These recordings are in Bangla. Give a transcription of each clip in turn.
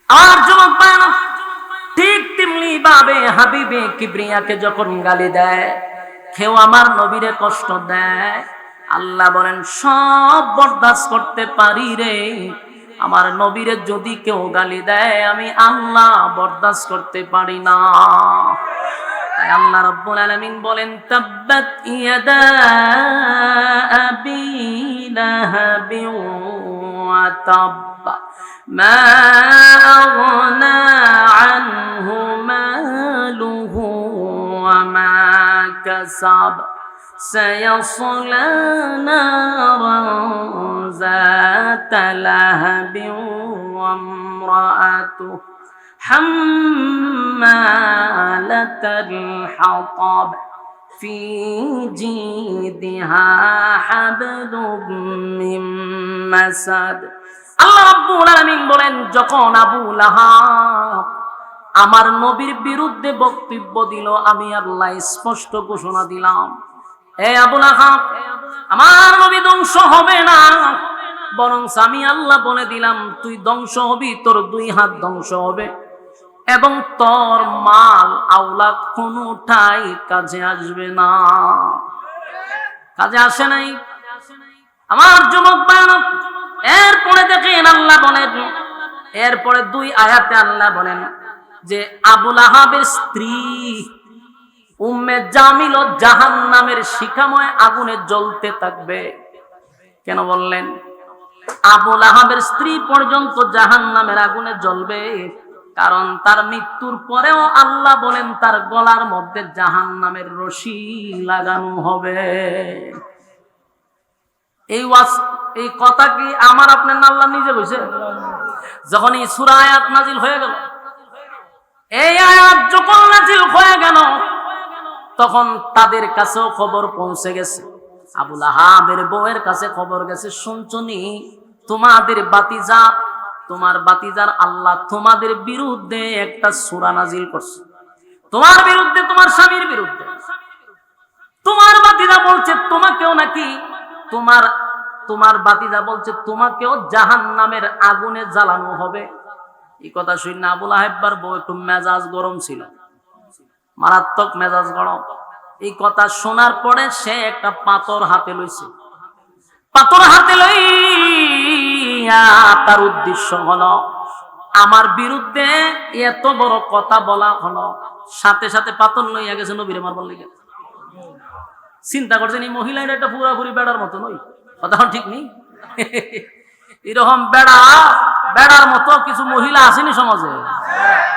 আর যুবক ভাইরা, ঠিক তেমনি ভাবে হাবিবে কিবরিয়াকে যখন গালি দেয়, কেউ আমার নবীরে কষ্ট দেয়, আল্লাহ বলেন সব বরদাস্ত করতে পারি রে, আমার নবীরে যদি কেউ গালি দেয় আমি আল্লাহ বরদাস্ত করতে পারি না। তাই আল্লাহ রাব্বুল আলামিন বলেন তাব্বাত ইয়াদা আবি লাহাবি ওয়া তাব্বা মা আগনা আনহু মালুহু ওয়া মা কাসাব سيصلى نارا ذات لهب وامرأته حمالة الحطب في جيدها حبل من مسد আল্লাহ রাব্বুল আলামিন বলেন যখন আবু লাহাব আমার নবীর বিরুদ্ধে বক্তব্য দিল, আমি আল্লাহ স্পষ্ট ঘোষণা দিলাম, এ আবু লাহাব, আমার নবী ধ্বংস হবে না, বরং আমি আল্লাহ বলে দিলাম তুই ধ্বংস হবি, তোর 2 হাত ধ্বংস হবে এবং তোর মাল আওলাদ কোনটাই কাজে আসবে না। কাজে আসে নাই আমার যুবক ভাইরা। এরপরে দেখেন আল্লাহ বলেন, এরপরে 2 আয়াতে আল্লাহ বলেন যে আবু লাহাবের স্ত্রী উম্মে জামিল জাহান্নামের শিখাময় আগুনে জ্বলতে থাকবে। কেন বললেন? আবু লাহাবের স্ত্রী পর্যন্ত জাহান্নামের আগুনে জ্বলবে, কারণ তার মৃত্যুর পরেও আল্লাহ বলেন তার গলার মধ্যে জাহান্নামের রশি লাগানো হবে। এই কথা কি আমার আপনার আল্লাহ নিজে বলছে? যখন এই সূরা আয়াত নাজিল হয়ে গেল, এই আয়াত যখন নাজিল হয়ে গেল, তখন তাদের কাছেও খবর পৌঁছে গেছে, আবু লাহাবের বউয়ের কাছে খবর গেছে, শুনছনি তোমাদের বাতিজা, তোমার বাতিজার আল্লাহ তোমাদের বিরুদ্ধে একটা সূরা নাজিল করছে, তোমার বিরুদ্ধে, তোমার স্বামীর বিরুদ্ধে। তোমার বাতিজা বলছে তোমাকেও নাকি, তোমার বাতিজা বলছে তোমাকেও জাহান্নামের আগুনে জ্বালানো হবে। এই কথা শুনে আবু লাহাবের বউ একটু মেজাজ গরম ছিল, মারাত্মক মেজাজ গরম। এই কথা শোনার পরে সে একটা পাথর হাতে লইছে, পাথর হাতে লইয়া তার উদ্দেশ্য হলো আমার বিরুদ্ধে এত বড় কথা বলা হলো, সাথে সাথে পাথর লইয়া গেছে নবীরে মারবার লেগে। চিন্তা করছেন এই মহিলাটা একটা পুরাপুরি বেড়ার মতো নই, কথা ঠিক নেই? এরকম বেড়ার মতো কিছু মহিলা আসেনি সমাজে,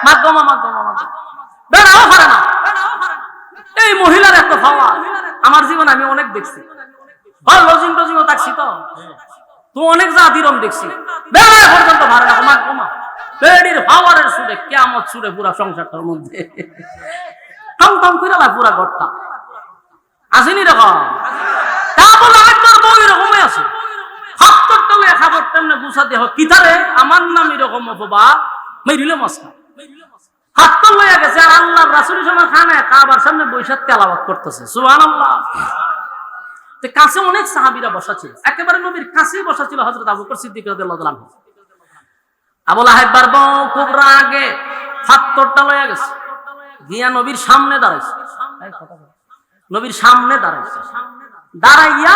মাধ্যমা বেড়াও পারে না। এই মহিলার একটা ভাবা আমার জীবনে আমি অনেক দেখছি, লজিং টজিংও থাকছি তো অনেক জাতিরম দেখছি, বেড়া পর্যন্ত পারে না। কমা বেড়ির হাওয়ারের সুরে কিয়ামত সুরে পুরা সংসারটার মধ্যে টং টং করে পুরা ঘরটা আসেনি রকম। বই আছে খাবার তেমনি গুছা দেহ কিতারে আমার নাম এরকম অপবাদ মেরিলে মস্কা হাত তো লইয়া গেছে, আর আল্লাহ রাসূলের সময় খানে কাবার সামনে বৈশা তেলাওয়াত করতেছে, সুবহানাল্লাহ। তো কাছে অনেক সাহাবীরা বসা ছিল, একেবারে নবীর কাছেই বসা ছিল হযরত আবু বকর সিদ্দিক রাদিয়াল্লাহু আনহু। আবু লাহাবের বউ খুব রাগে হাতটা লইয়া গেছে, গিয়া নবীর সামনে দাঁড়াইছে, নবীর সামনে দাঁড়াইছে, দাঁড়াইয়া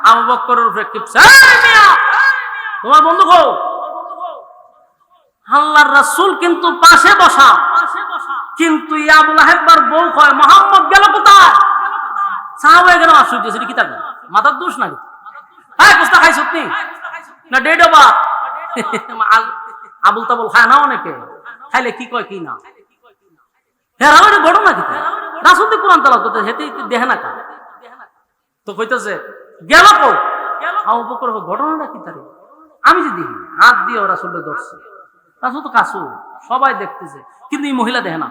আবু বকরের উপরে কিপছে, এই মিয়া তোমার বন্ধু কো? আল্লাহর রাসূল কিন্তু পাশে বসা, কিন্তু আবু লাহাবের বউ কয় মুহাম্মদ গেল কোথায়? সাহাবা কেন আশ্চর্য, সেটা কি থাকবে মাথার দোষ নাকি? হ্যাঁ কুস্তা খাই সত্যি না ডেড বা আবুল তাবুল খায় না, অনেকে খাইলে কি কয় কি না, হ্যাঁ ঘটনা কি রাসূল তো কোরআন তেলাওয়াত করতে হেতে দেখে না কা, তো কইতেছে গেল কো? আবু বকর ঘটনাটা কি তারে? আমি যে দেখি হাত দিয়ে রাসূলকে ধরছে, রাসূল তো কাছু সবাই দেখতেছে, কিন্তু এই মহিলা দেখে না।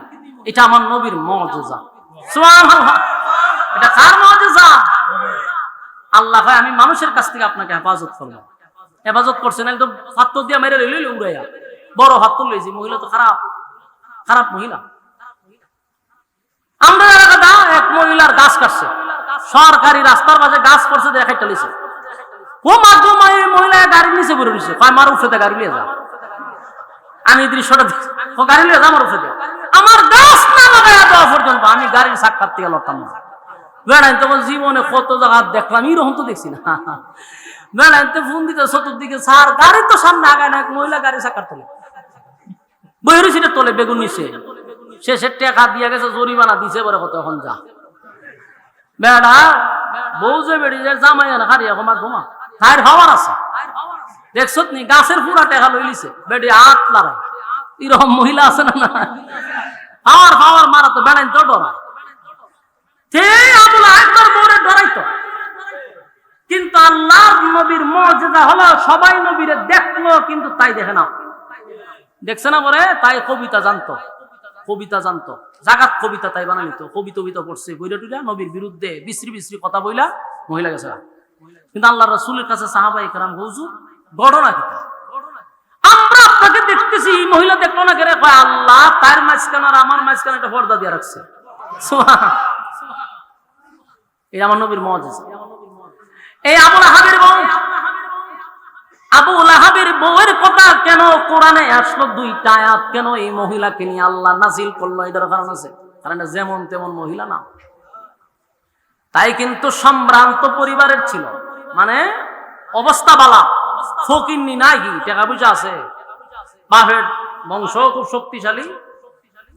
এটা আমার নবীর মুজিজা, সুবহানাল্লাহ। এটা কার মুজিজা? আল্লাহ ভাই আমি মানুষের কাছ থেকে আপনাকে হেফাজত করব, হেফাজত করছেন একদম হাত দিয়ে মেরে লইলে উড়াইয়া বড় হাত তো লইছি। মহিলা তো খারাপ মহিলা। আমরা এক মহিলার গাছ কাটছে, সরকারি রাস্তার মাঝে গাছ পড়ছে, দেখাইতে লিছে, ও মাধ্যমে মহিলা গাড়ি নিচে পড়ে রয়েছে, কয় মার উঠে গাড়ি নিয়ে যা। আমি দৃশ্যটা গাড়ি নিয়ে আমার উপরে আমার গাছ না লাগায় দেওয়া পর্যন্ত আমি গাড়ির সাক্ষাৎ থেকে লড়তাম না। বেড়াই তখন জীবনে কত জায়গা দেখলাম, এরকম তো দেখছি না। বেড়াইতে ফোন দিতে চতুর্দিকে স্যার গাড়ি তো সামনে আগায় না, মহিলা গাড়ি সাক্ষাৎ তোলে বইয়ের সিটে তোলে বেগুন নিচে, সে টাকা দিয়ে গেছে, জরিমানা দিছে, বলে কত এখন যা বেড়া বউ যে বেড়ি যায় জামাই না খারিয়া ঘুমা ঘুমা খায়ের হওয়ার আছে দেখছ নি, গাছের পুরা টেকা লই লিছে বেড়ি হাত লড়াই, এরকম মহিলা আছে না? হাওয়ার হাওয়ার মারা তো বেড়াই তো ডরায়, একবার বউরে ডরাইতো। কিন্তু আল্লাহর নবীর মুজিজা হলো সবাই নবীরে দেখলো কিন্তু তাই দেখে না, দেখছে না পরে তাই কবিতা জানতো, কবিতা জানতো, জাগাত কবিতা তাই বানাই নিত, কবিতা পড়ছে বইরা টুইলা নবীর বিরুদ্ধে বিশ্রী বিশ্রী কথা বইলা মহিলা গেছে। কিন্তু আল্লাহ রাসূলের কাছে সাহাবায়ে কেরাম হুজুর ঘটনা কি, আমরা আপনাকে দেখতেছি, এই মহিলা দেখলো না কেন? কয় আল্লাহ তার মাঝখানে আর আমার মাঝখানে একটা পর্দা দিয়ে রাখছে। সুবহানাল্লাহ, এই আমার নবীর মুজিজা। এই আবু লাহাবের বউ, আবু লাহাবের বউয়ের কথা কেন কোরআনে আসলো? দুইটা আয়াত কেন এই মহিলাকে নিয়ে আল্লাহ নাজিল করলো? এটার কারণ আছে, কারণ যেমন তেমন মহিলা না, তাই কিন্তু সম্ভ্রান্ত পরিবারের ছিল, মানে অবস্থা বালা, ফকিন্নি নাই, টাকা পয়সা আছে, বাপের বংশ খুব শক্তিশালী,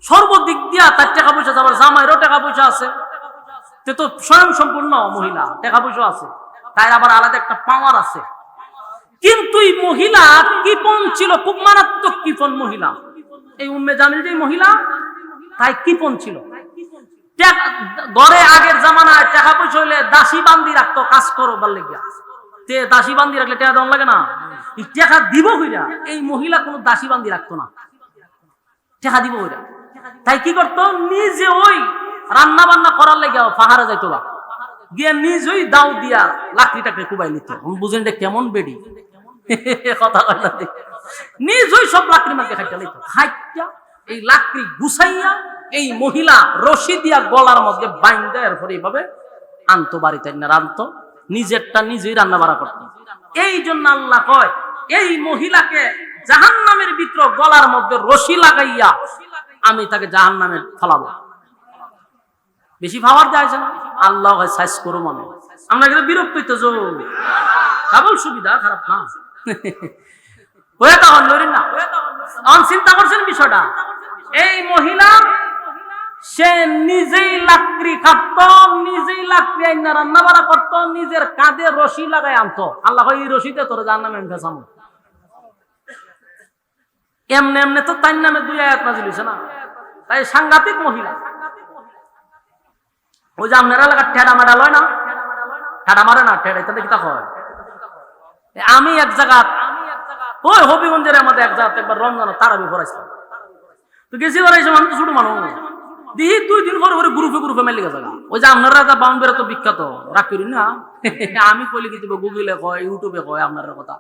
সর্বদিক দিয়া তার টাকা পয়সা, আবার জামাইরও টাকা পয়সা আছে, তো স্বয়ং সম্পূর্ণ মহিলা, টাকা পয়সা আছে, তাই আবার আলাদা একটা পাওয়ার আছে। কিন্তু এই মহিলা কিপন ছিল, খুব মারাত্মক কিপন মহিলা। এই উম্মে জামিল যে মহিলা, তাই কিপন ছিল। ঘরে আগের জামানায় টাকা পয়সা হইলে দাসী বান্দি রাখতো, কাজ করো বললে গিয়া, দাসী বান্দি রাখলে টাকা দেওয়া লাগে না, টাকা দিব হইরা। এই মহিলা কোনো দাসী বান্দি রাখতো না, টাকা দিব হইরা। তাই কি করতো, নিজে ওই রান্না বান্না করার লেগে পাহাড়ে যাইতো না, গিয়ে নিজেই দাও দিয়া লাকড়ি টাকড়ি কুবাই নিত। বুঝেন কেমন বেডি কথা, নিজেই সব লাকড়ি মাকে খাইতে নিত, খাইটা এই লাকড়ি গুছাইয়া এই মহিলা রশি দিয়া গলার মধ্যে বাইন্দা এরপরে এইভাবে আনতো বাড়িতে, রানতো, নিজেরটা নিজেই রান্না বাড়া করতো। এই জন্য আল্লাহ কয় এই মহিলাকে জাহান্নামের ভিতর গলার মধ্যে রশি লাগাইয়া আমি তাকে জাহান্নামে ফেলাবো। বেশি পাওয়ার দেয় না, আল্লাহ হয় সাইজ করো মনে, আমরা কিন্তু বিরক্ত হইতো, কেবল সুবিধা খারাপ না হয়ে তখন লড়ি না। চিন্তা করছেন বিষয়টা, এই মহিলা সে নিজেই লাকড়ি খাটতো, নিজেই লাকড়ি আইনা রান্না বাড়া করতো, নিজের কাঁধে রশি লাগাই আনতো। আল্লাহ এই রশিতে তোর জাহান্নামে ফেসামো। এমনি এমনি তো তার নামে 2 আয়াত নাযিল হইছে না, তাই সাংঘাতিক মহিলা। ওই যে আপনারা এলাকার ঠেডা মেডা লয় না, ঠেডা মারে না, ঠেডা এটা দেখতে হয়। আমি এক জায়গা ওই হবিগঞ্জের আমাদের এক জায়গাতে একবার রমজান তারাবি পড়াইছিলাম, তো গেছি পড়াইছে, আমি তো ছোট মানুষ দিহি 2 দিন পরে গ্রুপে মেলে গেছে। ওই যে আপনারা বাউন্ডারি তো বিখ্যাত রাগ করি না, আমি কইলে কি গুগলে কয়, ইউটিউবে কয় আপনার কথা,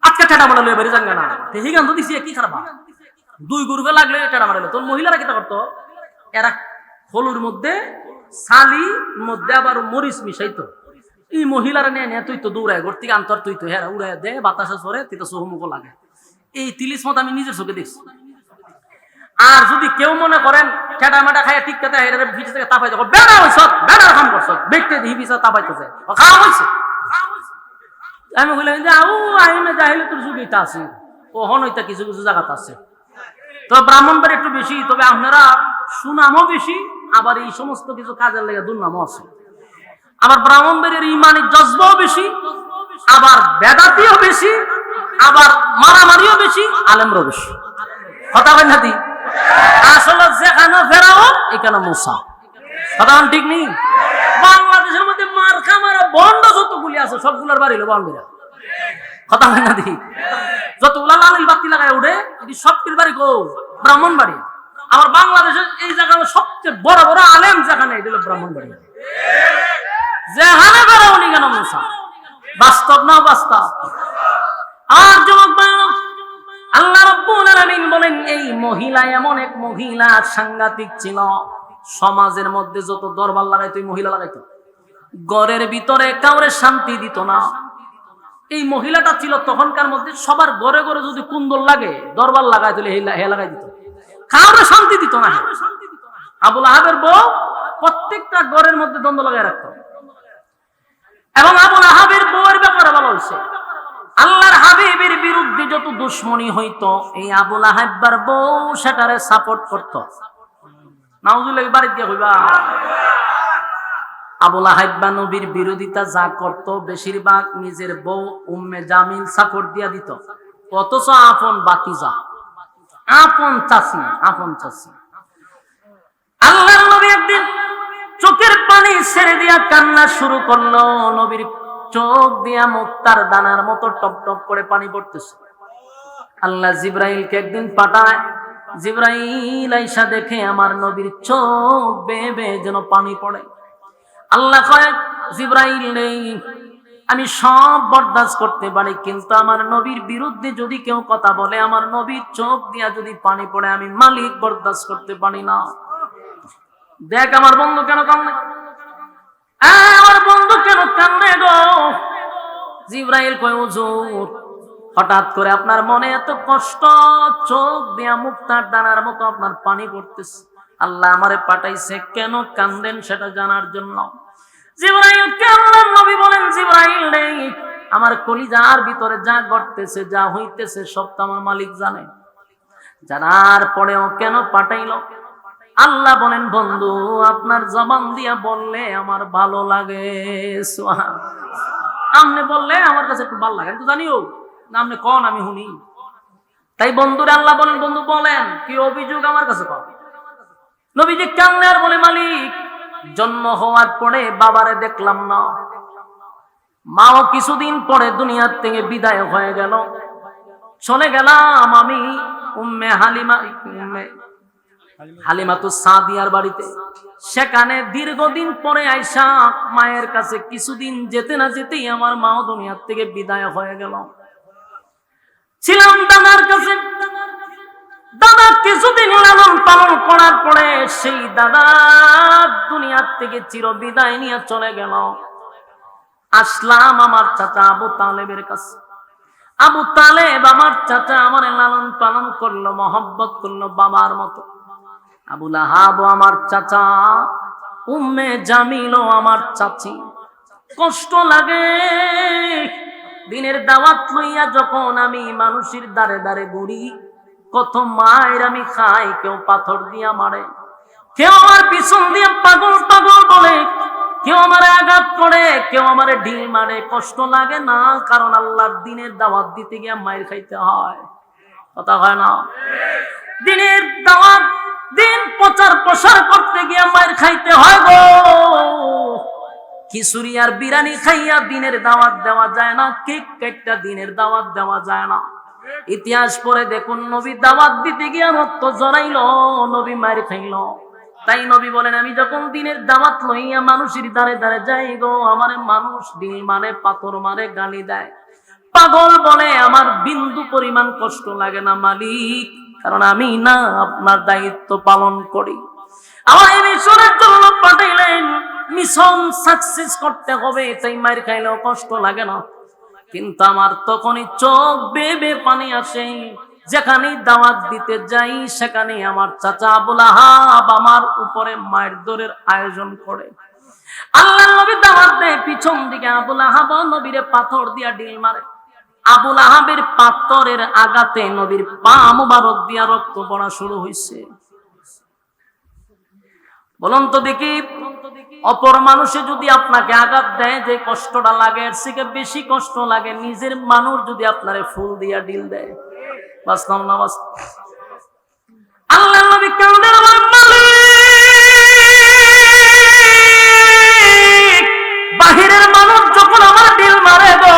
আজকে ঠেডা মারা লয়ে বেরিয়ে যান না, ঠিক আছে দিছি কি খারাপ 2 গ্রুপে লাগলে ঠেডা মারালে। তোর মহিলারা কিটা করতো, এরা হলুর মধ্যে সালি মধ্যে আবার মরিচ মিশাইতো, এই মহিলারা নিয়ে তুই তো দৌড়ায় ঘর থেকে আন্তর, তুই তো হেরা উড়াই দে, বাতাসে সরে, তুই তো চোখমুখ লাগে। এই 30 মত আমি নিজের চোখে দেখছি। আর যদি কেউ মনে করেন ঠেডা মেডা খাইয়া ঠিক কথা ভিজে থেকে তাপাই যাবো, বেড়া হয়েছ, বেড়ার কাম করছ, দেখতে দিহি পিছা তাপাইতে যায়, খাওয়া হয়েছে। আমি বললাম যে আউ আইনে যাইলে তোর যুগেটা আছে, ও হনইতা কিছু কিছু জায়গাতে আছে। তো ব্রাহ্মণবাড়ি একটু বেশি, তবে আপনারা সুনামও বেশি, আবার এই সমস্ত কিছু কাজের লেগে দুর্নামও আছে। আবার ব্রাহ্মণবাড়ির ইমানি জজবাও বেশি, আবার বেদাতিও বেশি, আবার মারামারিও বেশি, আলেমরও বেশি। কথা বলেন হাতি, আসলে যেখানে ফেরাও এখানে মুসা, কথা ঠিক নেই। বাংলাদেশের মধ্যে মার্কা মারা বন্ড যতগুলি আছে সবগুলোর বাড়ি হলো বাউন্ডারি, কথা বলেন হাতি। যতগুলা লালিল বাতি লাগায় উঠে এটি সবটির বাড়ি গো ব্রাহ্মণবাড়ি। আমার বাংলাদেশের এই জায়গায় সবচেয়ে বড় বড় আলেম যেখানে, এটা হলো ব্রাহ্মণবাড়ি। যেখানে বেড়াও নি কেন মুসা, বাস্তব না বাস্তব। আর যুবক আল্লাহ রাব্বুল আলামিন বলেন এই মহিলা এমন এক মহিলা সাংঘাতিক ছিল, সমাজের মধ্যে যত দরবার লাগাইতো মহিলা লাগাইতো, ঘরের ভিতরে কাউরে শান্তি দিত না। এই মহিলাটা ছিল তখনকার মধ্যে সবার ঘরে ঘরে যদি কুন্দল লাগে দরবার লাগাই দিলে হে লাগাই দিত, কারো শান্তি দিত না। আবুল আহাবের বউ প্রত্যেকটা ঘরের মধ্যে দ্বন্দ্ব লাগাই রাখত। এবং আবুল আহাবের বউয়ের ব্যাপারে বলা হয়েছে আল্লাহর হাবিবের বিরুদ্ধে যত দুশ্মনী হইতো এই আবুল আহাবের বউ সেটারে সাপোর্ট করত। নাউজুবিল্লাহ বাড়ি দিয়ে কইবা। আবুল আহাব নবীর বিরোধিতা যা করত বেশিরভাগ নিজের বউ উম্মে জামিল সাপোর্ট দিয়া দিত, অথচ আপন বাতিজা আপন চাচি আল্লাহর নবী একদিন চোখের পানি ছেড়ে দিয়া কান্না শুরু করলো। নবীর চোখ দিয়া মুক্তার দানার মতো টপ টপ করে পানি পড়তেছে। আল্লাহ জিবরাইলকে একদিন পাঠায়, জিবরাইল আইসা দেখে আমার নবীর চোখ বেয়ে বেয়ে যেন পানি পড়ে। আল্লাহ কয় জিবরাইল নেই, আমি সব বরদাস্ত করতে পারি, কিন্তু আমার নবীর বিরুদ্ধে যদি কেউ কথা বলে, আমার নবীর চোখ দিয়া যদি পানি পড়ে, আমি মালিক বরদাস্ত করতে পারি না। দেখ আমার বন্ধু কেন কান্দে, আমার বন্ধু কেন কান্দে গো। জিবরাইল কয় হুজুর হঠাৎ করে আপনার মনে এত কষ্ট, চোখ দিয়া মুক্তার দানার মতো আপনার পানি পড়তেছে, আল্লাহ আমারে পাঠাইছে কেন কান্দেন সেটা জানার জন্য। জিবরাইলকে আল্লাহর নবী বলেন জিবরাইল নেই, আমার কলিজার ভিতরে যা ঘটতেছে যা হইতেছে সব তো আমার মালিক জানে, জানার পরেও কেন পাঠাইলো। আল্লাহ বলেন বন্ধু আপনার জবান দিয়া বললে আমার ভালো লাগে, আপনি বললে আমার কাছে একটু ভালো লাগে, আমি তো জানিও না, আপনি কন আমি শুনি। তাই বন্ধুরা আল্লাহ বলেন বন্ধু বলেন কি অভিযোগ আমার কাছে কন। নবীজি কান্নে আর বলে মালিক জন্ম হওয়ার পরে বাবারে দেখলাম না, মাও কিছুদিন পরে দুনিয়ার থেকে বিদায় হয়ে গেল, চলে গেলাম আমি উম্মে হালিমাতুস সাদিয়ার বাড়িতে। সেখানে দীর্ঘদিন পরে আইসা মায়ের কাছে কিছুদিন যেতে না যেতেই আমার মাও দুনিয়ার থেকে বিদায় হয়ে গেল। ছিলাম দাদার কাছে, দাদা কিছুদিন লালন পালন করার পরে সেই দাদা দুনিয়ার থেকে চির বিদায় নিয়ে চলে গেল। আসলাম আমার চাচা আবু তালেবের কাছে। আবু তালেব আমার চাচা আমার লালন পালন করলো, মহব্বত করলো বাবার মতো। আবুল আহাব আমার চাচা, উম্মে জামিলও আমার চাচি। কষ্ট লাগে দিনের দাওয়াত লইয়া যখন আমি মানুষের দ্বারে দ্বারে ঘুরি, কত মায়ের আমি খাই, কেউ পাথর দিয়া মারে, কেউ আমার পিছন দিয়ে পাগল পাগল বলে, কেউ আমার আঘাত করে, কেউ আমার ঢিল মারে। কষ্ট লাগে না? কারণ আল্লাহর দিনের দাওয়াত দিতে গিয়ে মায়ের খাইতে হয়, কথা হয় না? দিনের দাওয়াত দিন প্রচার প্রসার করতে গিয়ে মায়ের খাইতে হয় গো। খিচুড়ি আর বিরিয়ানি খাইয়া দিনের দাওয়াত দেওয়া যায় না, কেক কেটটা দিনের দাওয়াত দেওয়া যায় না। ইতিহাস পড়ে দেখুন নবী দাওয়াত দিতে গিয়ে রক্ত জড়াইল, নবী মায়ের খাইল। তাই নবী বলেন আমি যখন দিনের দাওয়াত লইয়া মানুষের দ্বারে দ্বারে যাই গো, আমারে মানুষ ঢিল মারে, পাথর মারে, গালি দেয়, পাগল বলে, আমার বিন্দু পরিমাণ কষ্ট লাগে না মালিক, কারণ আমি না আপনার দায়িত্ব পালন করি। আমার এই মিশনের জন্য পাঠাইলেন, মিশন সাকসেস করতে হবে, তাই মায়ের খাইলেও কষ্ট লাগে না। কিন্তু আমার তখনই চোখ বেয়ে বেয়ে পানি আসে, যেখানে দাওয়াত দিতে যাই সেখানে আমার চাচা আবুল আহাব আমার উপরে মায়ের দৌড়ের আয়োজন করে। আল্লাহর নবী দাওয়াত দেয়, পিছন দিকে আবুল আহাব নবীরে পাথর দিয়া ঢিল মারে। আবুল আহাবের পাথরের আঘাতে নবীর পা মুবারক দিয়া রক্ত পড়া শুরু হয়েছে। বলুন তো দেখি, অপর মানুষে যদি আপনাকে আঘাত দেয় যে কষ্টটা লাগে, এর থেকে বেশি কষ্ট লাগে নিজের মানুষ যদি আপনারে ফুল দিয়া ঢিল দেয়। বাসলাম না বাস। আল্লাহ নবী কান্দেন, আমার মালিক, বাহিরের মানুষ যখন আমার ঢিল মারে গো,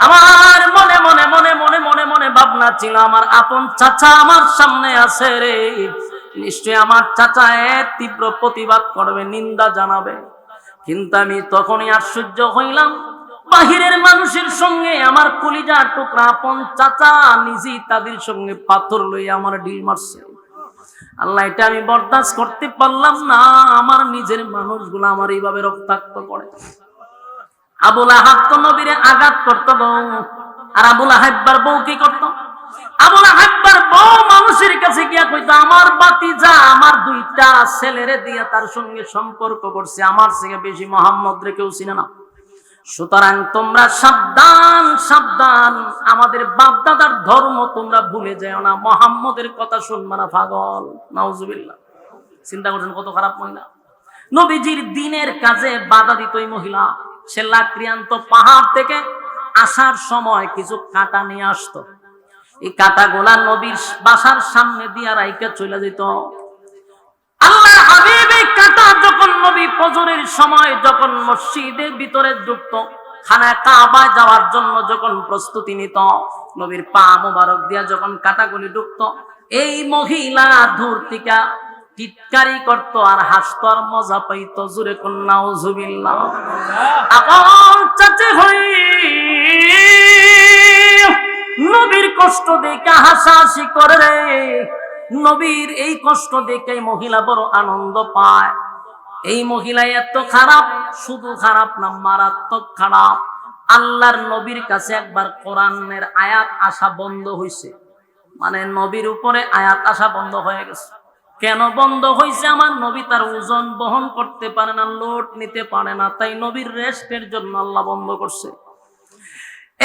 আমার মনে মনে মনে মনে মনে মনে ভাবনা ছিল আমার আপন চাচা আমার সামনে আছে রে, নিশ্চয় আমার চাচা এর তীব্র প্রতিবাদ করবে, নিন্দা জানাবে। কিন্তু আমি তখনই আশ্চর্য হইলাম, বাহিরের মানুষের সঙ্গে আমার কলিজার টুকরা আপন চাচা নিজেই তাদের সঙ্গে পাথর লইয়া আমার ঢিল মারছে। আল্লাহ, এটা আমি বরদাস্ত করতে পারলাম না, আমার নিজের মানুষগুলো আমার এইভাবে রক্তাক্ত করে। আবুল আহাব তো নবীরে আঘাত করতো গো। আর আবুল আহাব্বার বউ কি করতো? আবুল আহাব্বার বউ মানুষের কাছে গিয়া কইতো, আমার বাতিজা আমার দুইটা ছেলেরে দিয়া তার সঙ্গে সম্পর্ক করছে, আমার থেকে বেশি মোহাম্মদ রে কেউ চিনে না। সুতরাং তোমরা সাবধান সাবধান, আমাদের বাপ দাদার ধর্ম তোমরা ভুলে যাও না, মোহাম্মদের কথা শুনবা না পাগল। নাউজুবিল্লাহ। চিন্তা করছেন কত খারাপ মহিলা। নবীজির দিনের কাজে বাধা দিত এই মহিলা। সে লাকড়িয়ান্ত পাহাড় থেকে আসার সময় কিছু কাঁটা নিয়ে আসতো। এই কাঁটাগুলা নবীর বাসার সামনে দিয়া রাইকা চলে যেত। আল্লাহর হাবিব এই কাঁটা যখন নবী ফজরের সময় যখন মসজিদের ভিতরে ঢুকতো, খানায় কাবায় যাওয়ার জন্য যখন প্রস্তুতি নিত, নবীর পা মোবারক দিয়া যখন কাঁটাগুলি ঢুকতো, এই মহিলা দূর থেকে টিটকারি করতো আর হাসতো আর মজা পাইতো। জুরে কোন নাউজুবিল্লাহ। আপন চাচি হই নবীর কষ্ট দেখে হাসাহাসি করে রে। নবীর এই কষ্ট দেখে মহিলা বড় আনন্দ পায়। এই মহিলা এত খারাপ, শুধু খারাপ না, মারাত্মক খারাপ। আল্লাহর নবীর কাছে একবার কোরআনের আয়াত আসা বন্ধ হয়েছে, মানে নবীর উপরে আয়াত আসা বন্ধ হয়ে গেছে। কেন বন্ধ হয়েছে? আমার নবী তার ওজন বহন করতে পারে না, লোড নিতে পারে না, তাই নবীর রেস্টের জন্য আল্লাহ বন্ধ করছে।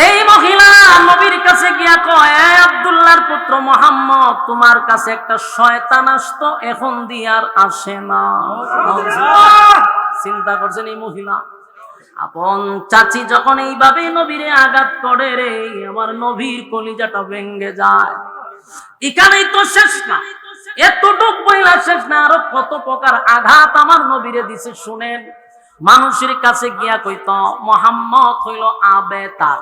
এই মহিলা নবীর কাছে গিয়া কয়, আব্দুল্লাহর পুত্র মুহাম্মদ, তোমার কাছে একটা শয়তান আসতো, এখন দিয়ে আর আসে না। চিন্তা করছেন এই মহিলা। আপন চাচি যখন এইভাবে নবীরে আঘাত করে রে, আমার নবীর কলিজাটা ভেঙে যায়। এখানেই তো শেষ না, এতটুক বইলা শেষ না, আরো কত প্রকার আঘাত আমার নবীরে দিছে শুনেন। মানুষের কাছে গিয়া কইত, মুহাম্মদ হইল আবেতার।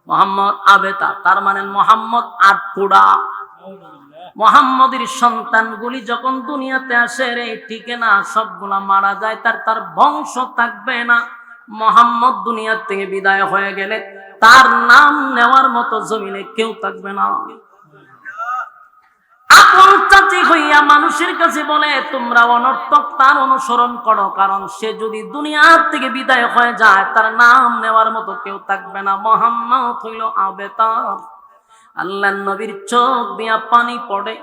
মুহাম্মদ আবেতার, তার মানে মুহাম্মদ আটপুড়া। মুহাম্মদের সন্তানগুলি যখন দুনিয়াতে আসে রে, ঠিক না, সবগুলা মারা যায়, তার বংশ থাকবে না। মুহাম্মদ দুনিয়া থেকে বিদায় হয়ে গেলে তার নাম নেওয়ার মতো জমিনে কেউ থাকবে না। আপন চাচি হইয়া মানুষের কাছে বলে, তোমরা অনর্থক তার অনুসরণ করো, কারণ সে যদি দুনিয়ার থেকে বিদায় হয়ে যায় তার নাম নেওয়ার মতো কেউ থাকবে না। মুহাম্মদ হইল আবেতার। আল্লাহর নবীর চোখ দিয়া পানি পড়ে।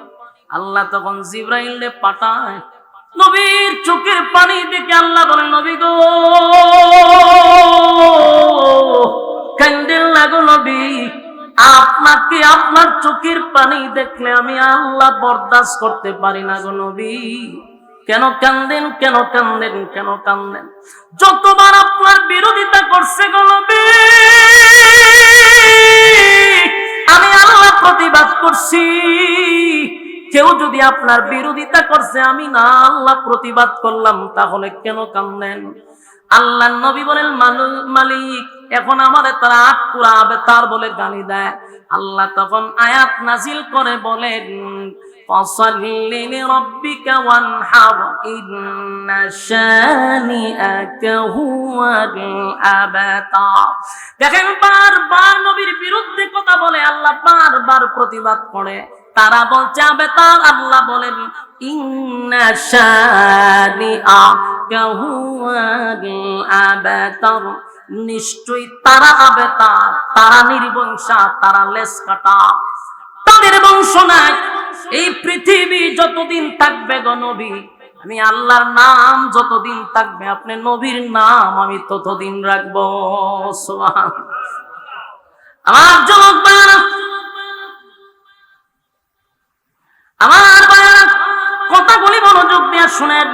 আল্লাহ তখন জিবরাইলে পাঠায়। নবীর চোখের পানি দেখে আল্লাহ বলে, নবী গো, কান্দেন লাগো নবী, আপনাকে আপনার চোখের পানি দেখলে আমি আল্লাহ বরদাস্ত করতে পারি না গো নবী। কেন কান্দেন, কেন কান্দেন, কেন কান্দেন? যতবার আপনার বিরোধিতা করছে গো নবী, আমি আল্লাহ প্রতিবাদ করছি। কেউ যদি আপনার বিরোধিতা করছে, আমি না আল্লাহ প্রতিবাদ করলাম, তাহলে কেন কান্দেন? আল্লাহ নবী বলেন, মালিক এখন আমাদের তারা আটপুরা আবেতার বলে গালি দেয়। আল্লাহ তখন আয়াত নাজিল করে বলেন, ফাসাল্লি লিরাব্বিকা ওয়ানহার ইন্না শানিআকা হুয়াল আবতার। দেখেন, বারবার নবীর বিরুদ্ধে কথা বলে, আল্লাহ বারবার প্রতিবাদ করে। তারা বলছে আবেতার, আল্লাহ বলেন ইন্না শানিআকা হুয়াল আবতার, নিশ্চয়ই তারা আবেতার, তারা নির্বংশা, তারা লেস কাটা, তাদের বংশ নাই। এই পৃথিবী যতদিন থাকবে গো নবী, আমি আল্লাহর নাম যতদিন থাকবে, আপনি নবীর নাম আমি ততদিন রাখবো। সুবহানাল্লাহ। আমার যুবক ভাইরা, আমার ভাইরা, কথাগুলি মনোযোগ দিয়ে শুনেন।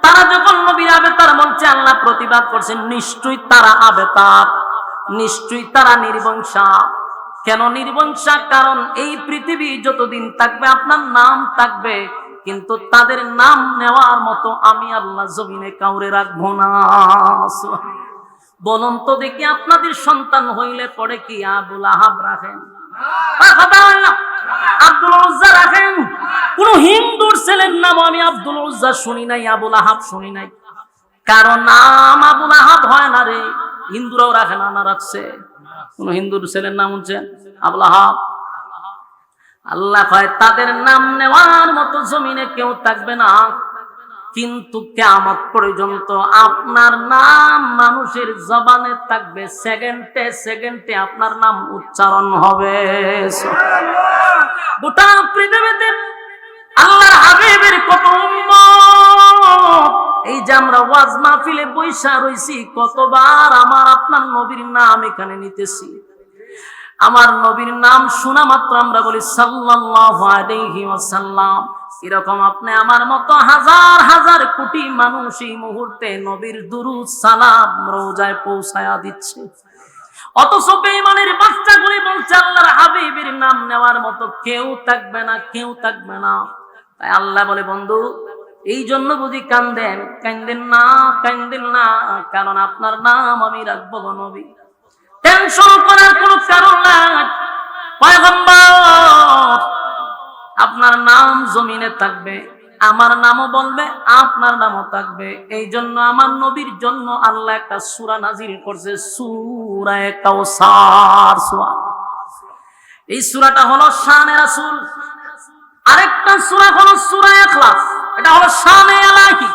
তারা যখন নবীর আবেতার বলছে, আল্লাহ প্রতিবাদ করছেন, নিশ্চয়ই তারা আবেতার, নিশ্চয়ই তারা নির্বংশা। কেন নির্বংশা? কারণ এই পৃথিবী যতদিন থাকবে আপনার নাম থাকবে, কিন্তু তাদের নাম নেওয়ার মতো আমি আল্লাহ জমিনে কাউরে রাখবো না। বলুন তো দেখি, আপনাদের সন্তান হইলে পরে কি আবুল আহাব রাখেন? আব্দুল উজ্জা রাখেন? কোন হিন্দুর ছেলের নাম আমি আব্দুল উজ্জা শুনি নাই, আবুল আহাব শুনি নাই। কারণ নাম আবুল আহাব হয় না রে, হিন্দুরাও রাখে না, না রাখছে? কোন হিন্দুর ছেলের নাম হচ্ছে আবুল আহাব? আল্লাহ কয় তাদের নাম নেওয়ার মতো জমিনে কেউ থাকবে না। কিন্তু কিয়ামত পর্যন্ত আপনার নাম মানুষের জবানে থাকবে, সেকেন্ডে সেকেন্ডে আপনার নাম উচ্চারণ হবে। গোটা পৃথিবীতে আল্লাহর হাবিবের কত উম্মত, এই যে আমরা ওয়াজ মাহফিলে বৈশা রইছি, কতবার আমার আপনার নবীর নাম এখানে নিতেছি। আমার নবীর নাম শোনা মাত্র আমরা বলি সাল্লাল্লাহু আলাইহি ওয়াসাল্লাম। এরকম আপনি আমার মতো হাজার হাজার কোটি মানুষ এই মুহূর্তে নবীর দুরূদ সালাম রওজায় পৌঁছায়া দিচ্ছে, অথচ বেঈমানের বাচ্চাগুলি বলছে আল্লাহর হাবিবের নাম নেওয়ার মতো কেউ থাকবে না, কেউ থাকবে না। তাই আল্লাহ বলে, বন্ধু এই জন্য বুঝি কান্দেন? কান্দেন না, কান্দেন না, কারণ আপনার নাম আমি রাখবো গো নবী। টেনশন করার কোনো কারণ নাই। পয়গম্বর আপনার নাম জমিনে থাকবে, আমার নামও বলবে, আপনার নামও থাকবে। এই জন্য আমার নবীর জন্য আল্লাহ একটা সূরা নাজিল করছে, সূরা কাউসার সূরা। এই সূরাটা হলো শানে রাসূল। আরেকটা সূরা হলো সূরা ইখলাস, এটা হলো শানে ইলাহি।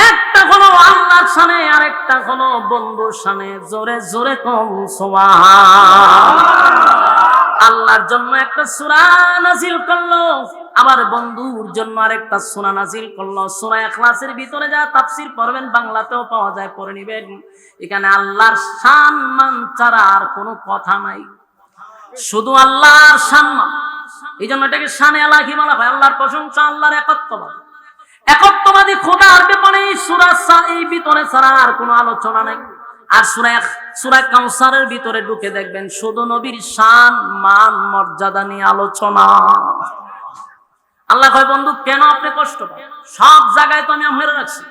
একটা হলো আল্লাহর শানে, আরেকটা হলো বন্ধুর শানে। জোরে জোরে কম সুবহানাল্লাহ। আল্লাহর জন্য একটা সূরা নাজিল করলো, আবার বন্ধুর জন্য আরেকটা সূরা নাজিল করলো। সূরা ইখলাসের ভিতরে যা তাফসীর পড়বেন, বাংলাতেও পাওয়া যায়, পড়ে নেবেন। এখানে আল্লাহর শান মান ছাড়া আর কোনো কথা নাই, শুধু আল্লাহর সম্মান। এই জন্য এটাকে শানে ইলাহি বলা হয়, আল্লাহর প্রশংসা, আল্লাহর একত্ববাদ। একত্ববাদী খোদার ব্যাপারে এই সূরা এই ভিতরে ছাড়া আর কোনো আলোচনা নাই। আর সূরা কাউসারের ভিতরে ঢুকে দেখবেন শুধু নবীর শান মান মর্যাদা নিয়ে আলোচনা। আল্লাহ কয়, বন্ধু কেন আপনি কষ্ট পান? সব জায়গায় তো আমি আপনারা রাখছি,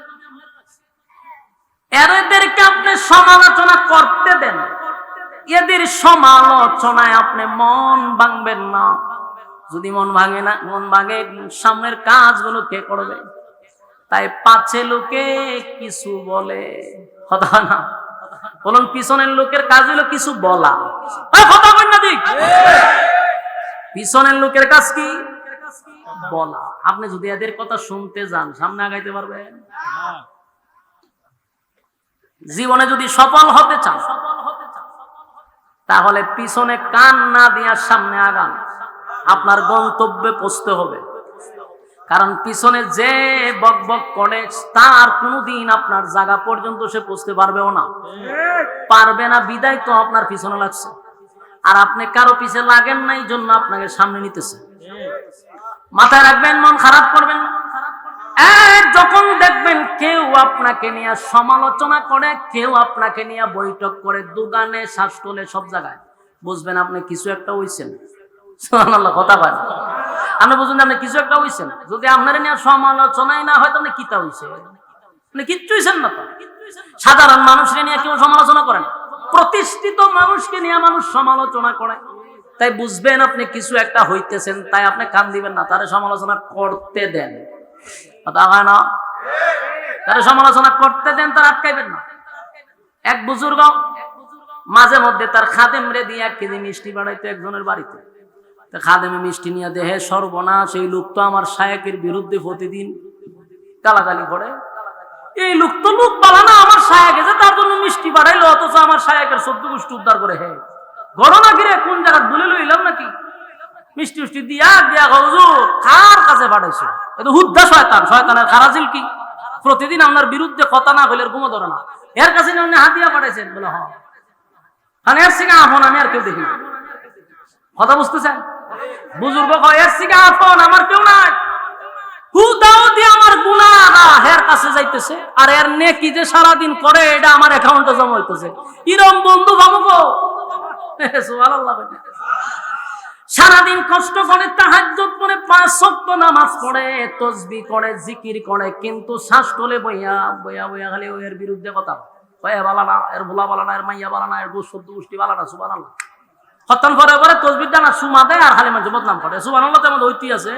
এদেরকে আপনি সমালোচনা করতে দেন, এদের সমালোচনায় আপনি মন ভাঙবেন না। যদি মন ভাঙে না, মন ভাঙে, সামনের কাজগুলো কে করবে? তাই পাছে লোকে কিছু বলে, কথা না বলুন, পিছনের লোকের কাজ হলো কিছু বলা। কথা বল না, দিক পিছনের লোকের কাজ কি? বলা। আপনি যদি এদের কথা শুনতে যান, সামনে আগাইতে পারবেন? জীবনে যদি সফল হতে চান, তাহলে পিছনে কান না দিয়া সামনে আগান, আপনার গন্তব্যে পৌঁছতে হবে। কারণ পিছনে যে বক বক করে, তার কোনদিন আপনার জায়গা পর্যন্ত সে পৌঁছতে পারবেও না, পারবে না। বিদায় তো আপনার পিছনে লাগছে, আর আপনি কারো পিছে লাগেন নাই, জন্য আপনাকে সামনে নিতেছে। মাথায় রাখবেন, মন খারাপ করবেন না। যখন দেখবেন কেউ আপনাকে নিয়ে সমালোচনা করে, কেউ আপনাকে নিয়ে বৈঠক করে, দোকানে, শাসটলে, সব জায়গায়, বুঝবেন আপনি কিছু একটা হইছেন। সুবহানাল্লাহ, কথা বলেন। আপনি বুঝুন আপনি কিছু একটা হইছেন। যদি আপনার নিয়ে সমালোচনাই না হয়, তাহলে কিতা হইছে? আপনি কিচ্ছু হইছেন না তো। সাধারণ মানুষকে নিয়ে কেউ সমালোচনা করেন, প্রতিষ্ঠিত মানুষকে নিয়ে মানুষ সমালোচনা করে। তাই বুঝবেন আপনি কিছু একটা হইতেছেন, তাই আপনি কান দিবেন না, তারে সমালোচনা করতে দেন। কথা হয় না? তারে সমালোচনা করতে দেন, তার আটকাইবেন না। এক বুজুর্গ মাঝে মধ্যে তার খাদেমরে দিয়ে 1 কেজি মিষ্টি বাড়াইতো একজনের বাড়িতে। তা খাদেমে মিষ্টি নিয়ে দেহে, সর্বনাশ, এই লোক তো আমার শায়েকের বিরুদ্ধে প্রতিদিন গালাগালি করে। এই লোক তো লোক বালা না, আমার শায়েক এসে তার জন্য মিষ্টি বাড়াইলো, অথচ আমার শায়েকের 14 গোষ্ঠী উদ্ধার করে। হে ঘটনা কিরে, কোন জায়গা ভুলে লইলাম নাকি? মিষ্টি মিষ্টি দিয়া দিয়া হুজুর কার কাছে পাঠাইছো? এ তো হুদ্দা শয়তান, শয়তানের খারাজিল কি? প্রতিদিন আপনার বিরুদ্ধে কথা না হইলে ঘুমো ধরে না, এর কাছে হাত দিয়া পাঠাইছেন। বলে হ্যাঁ, কারণ এর থেকে আপন আমি আর কেউ দেখি না। কথা বুঝতেছেন? বুজুর্গ কয়, এর থেকে আপন আমার কেউ নাই। হুদাও দিয়ে আমার গুনাহ এর কাছে যাইতেছে, আর এর নেকি যে সারাদিন করে, এটা আমার অ্যাকাউন্টে জমা হইতেছে। ইরম বন্ধু ভাবো। সুবহানাল্লাহ। সারাদিন কষ্ট করে, তাহাজ্জুদ পড়ে, 5 ওয়াক্ত নামাজ পড়ে, তাসবিহ করে, জিকির করে, কিন্তু শাসটলে বইয়া বইয়া বইয়া খালি এর বিরুদ্ধে কথা কয়। বালা না, এর ভোলা বালা না, এর মাইয়া বালা না, এর 14 গোষ্ঠী বালা না। সুবহানাল্লাহ। খতম করে পরে তাসবিহ দানা সুমা দেয়, আর খালি মানুষ বদনাম করে। সুবহানাল্লাহ। তেমন হইতি আছে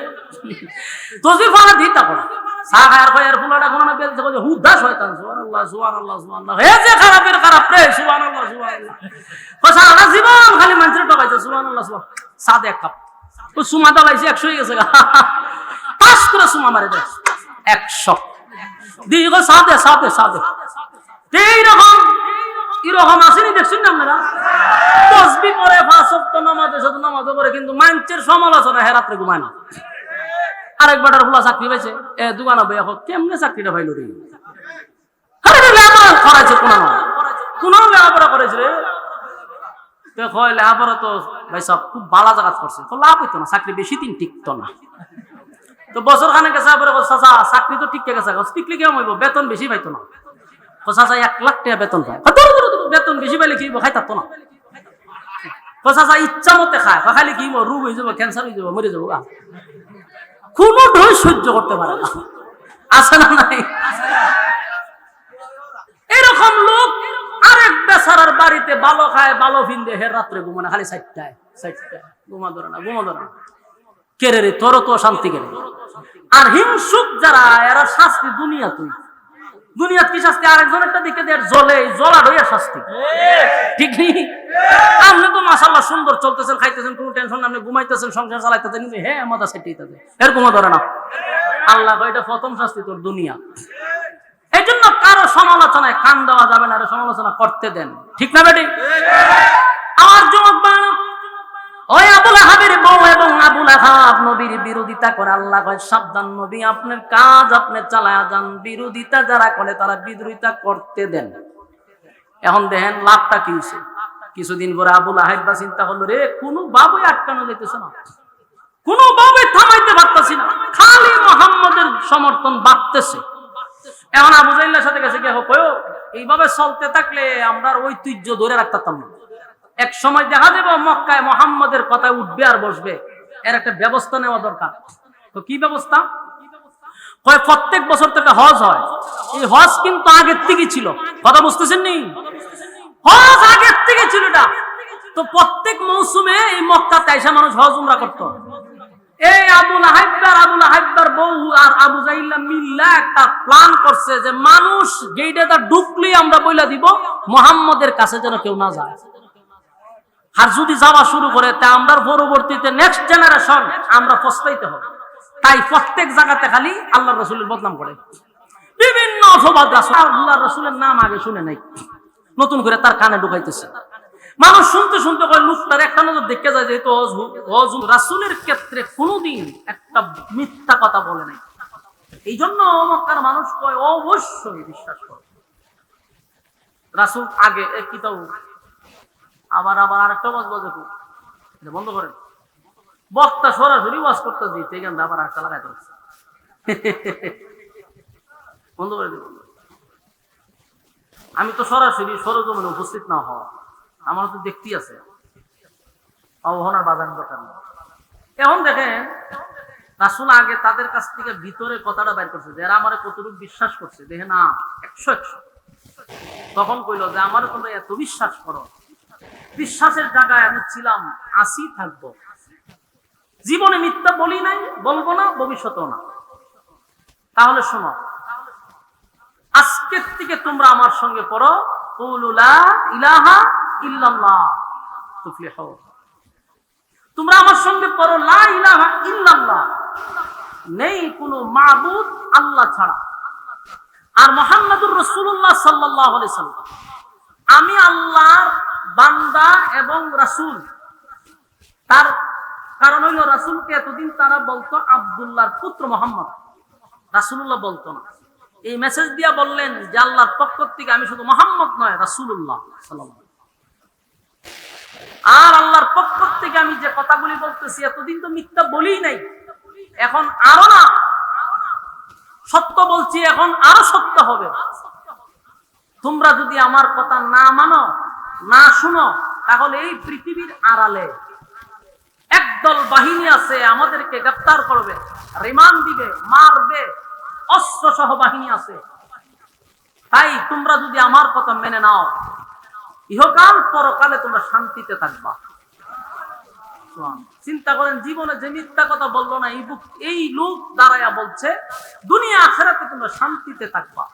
তাসবিহ পড়া দিতা করে, চা খায়ার কয় এর ফুলাটা কোন না বেলতে কয় হুদা শয়তান। সুবহানাল্লাহ, সুবহানাল্লাহ, সুবহানাল্লাহ। হে যে খারাপের খারাপ রে। সুবহানাল্লাহ, সুবহানাল্লাহ। সারা জীবন খালি মানুষের ঠকাইছে। সুবহানাল্লাহ, সুবহানাল্লাহ। সাদে এক কাপ ও সুমা দালাইছে, 100 হয়ে গেছে। 5 করে সুমা মারে দেয়, 100। দিকে সাদে সাদে সাদে এইরকম এরকম আসেনি, দেখছেন না আপনারা? তসবিহ পড়ে, পাঁচ ওয়াক্ত নামাজের সাথে নামাজও পড়ে, কিন্তু মানুষের সমালোচনা হে রাত্রে ঘুমায় না। আরেক বেটার ফুলা চাকরি পাইছে, দোকানে বইয়া কেমনে চাকরিটা পাইল রে? করাইছে কোন লেখাপড়া করেছে রে? লেখাপড়া তো ভাই সব খুব ভালো জায়গা করছে, লাভ হইতো না, চাকরি বেশি দিন টিকতো না। তো বছর খানে গেছে, চাচা চাকরি তো টিকে গেছে, টিকলে কেমন হইব? বেতন বেশি পাইতো না। চাচা 1 লাখ টাকা বেতন পায়, বেতন বেশি পাইলে কি খাই থাকতো না। চাচা ইচ্ছা মতে খায়, খাইলে কি রোগ হয়ে যাবো, ক্যান্সার হয়ে যাবো, মরে যাবো। কোন ঢই সহ্য করতে পারে না, আছে না নাই? এরকম লোক আরেক বেচারার বাড়িতে ভালো খায়, ভালো ফিন্দে, হে রাত্রে ঘুমানে, খালি 4টায় ঘুমা ধরে না। কেরে রে, তোর তো শান্তি কেন? আর হিংসুক যারা, এরা শাস্তি দুনিয়া, তুই দুনিয়া কি শাস্তি? আরেকজনেরটা দিকে দেয় জ্বলে, জ্বলা রইয়া শাস্তি, ঠিক নেই? আপনি তো মাশাআল্লাহ সুন্দর চলতেছেন, খাইতেছেন, কোনো টেনশন, আপনি ঘুমাইতেছেন, সংসার চালাইতেছেন, হ্যাঁ মাথা সেটাইতেছে, এর ঘুমা ধরে না। আল্লাহ এটা প্রথম শাস্তি তোর দুনিয়া। এই জন্য কারো সমালোচনায় কান দেওয়া যাবে না, সমালোচনা করতে দেন, ঠিক না বেটি? আমার যুবক বানা, ওই আবু লাহাবের বউ এবং আবু লাহাব নবীর বিরোধিতা করে। আল্লাহ কয় সাবধান নবী, আপনার কাজ আপনি চালায়া যান, বিরোধিতা যারা করে তারা বিরোধিতা করতে দেন। এখন দেখেন লাভটা কি হয়েছে। কিছুদিন পরে আবু লাহাব চিন্তা করলো, রে কোনো বাবুই আটকানো যাইতেছে না, কোনো বাবুই থামাইতে পারতেছি না, খালি মুহাম্মদের সমর্থন বাড়তেছে। এখন আবু জাহলের সাথে গেছে, কে হোক এইভাবে চলতে থাকলে আমরা ঐতিহ্য ধরে রাখতাম না, এক সময় দেখা দেব মক্কায় মুহাম্মদের কথায় উঠবে আর বসবে, এর একটা ব্যবস্থা নেওয়া দরকার। তো কি ব্যবস্থা? কয় প্রত্যেক বছর থেকে হজ হয়, এই হজ কিন্তু আগের থেকে ছিল, কথা বুঝতেছেন নি? হজ আগের থেকে ছিল এটা। তো প্রত্যেক মৌসুমে এই মক্কাতে এসে মানুষ হজ উমরা করতো। এই আবু লাহাব বউ আর আবু জাহল মিল্লা একটা প্ল্যান করছে যে মানুষ গেটে ঢুকলেই আমরা বইলা দিব মুহাম্মদের কাছে যেন কেউ না যায়, আর যদি যাওয়া শুরু করে তা আমরা পরবর্তীতে নেক্সট জেনারেশন আমরা পস্তাইতে হবে। তাই প্রত্যেক জায়গাতে খালি আল্লাহ রাসূলের বদনাম করে, বিভিন্ন অপবাদ, আল্লাহ রাসূলের নাম আগে শুনে নাই, নতুন করে তার কানে ঢুকাইতেছে। মানুষ শুনতে শুনতে কয় লোকটার একটা নজর দেখে যায়, যেহেতু রাসূলের ক্ষেত্রে কোনোদিন একটা মিথ্যা কথা বলে নাই। এই জন্য মক্কার মানুষ কয় অবশ্যই বিশ্বাস করে রাসূল আগে। কি তাও আবার আরেকটা বাজে বন্ধ করেন, বক্তা সরাসরি ওয়াজ করতে দিতে গেলে আবার একটা লাগাইতে হচ্ছে, বন্ধ করে দিব। আমি তো সরাসরি সরজমিনে উপস্থিত না হওয়া, আমার তো দেখতেই আছে, অবহনার বাজার দরকার নেই। এখন দেখেন রাসূল আগে তাদের কাছ থেকে ভিতরে কথাটা বাইর করছে যে এরা আমারে কতটুকু বিশ্বাস করছে, দেখে না 100 তখন কইল যে আমারে তোমরা এত বিশ্বাস করো, বিশ্বাসের জায়গায় আমি ছিলাম, আসি, থাকবো, জীবনে মিথ্যা বলি নাই, বলবো না, ভবিষ্যতেও না। তাহলে শোনো, আজকের থেকে তোমরা আমার সঙ্গে পড়ো কুলু লা ইলাহা ইল্লাল্লাহ তুফলিহু। তোমরা আমার সঙ্গে পড়ো লা ইলাহা ইল্লাল্লাহ, নেই কোনো মাবুদ আল্লাহ ছাড়া, আর মুহাম্মাদুর রাসূলুল্লাহ সাল্লাল্লাহু আলাইহি সাল্লাম আমি আল্লাহর বান্দা এবং রাসূল। তার কারণ হইল রাসূলকে এতদিন তারা বলতো আব্দুল্লাহর পুত্র মুহাম্মদ, রাসূলুল্লাহ বলতো না। এই মেসেজ দিয়া বললেন যে আল্লাহর পক্ষ থেকে আমি শুধু মুহাম্মদ নয়, রাসূলুল্লাহ সাল্লাল্লাহু আলাইহি ওয়াসাল্লাম। আর আল্লাহর পক্ষ থেকে আমি যে কথাগুলি বলতেছি এতদিন তো মিথ্যা বলি নাই, এখন আরো না সত্য বলছি, এখন আরো সত্য হবে। তোমরা যদি আমার কথা না মানো, না শুনো, তাহলে এই পৃথিবীর আড়ালে একদল বাহিনী আছে, আমাদেরকে গ্রেফতার করবে, রিমান্ড দিবে, মারবে, অস্ত্র সহ বাহিনী আছে। তাই তোমরা যদি আমার কথা মেনে নাও, ইহকাল পরকালে তোমরা শান্তিতে থাকবা। চিন্তা করেন, জীবনে যে মিথ্যা কথা বললো না, এই লোক দাঁড়ায়া বলছে দুনিয়া আখিরাতে তোমরা শান্তিতে থাকবা।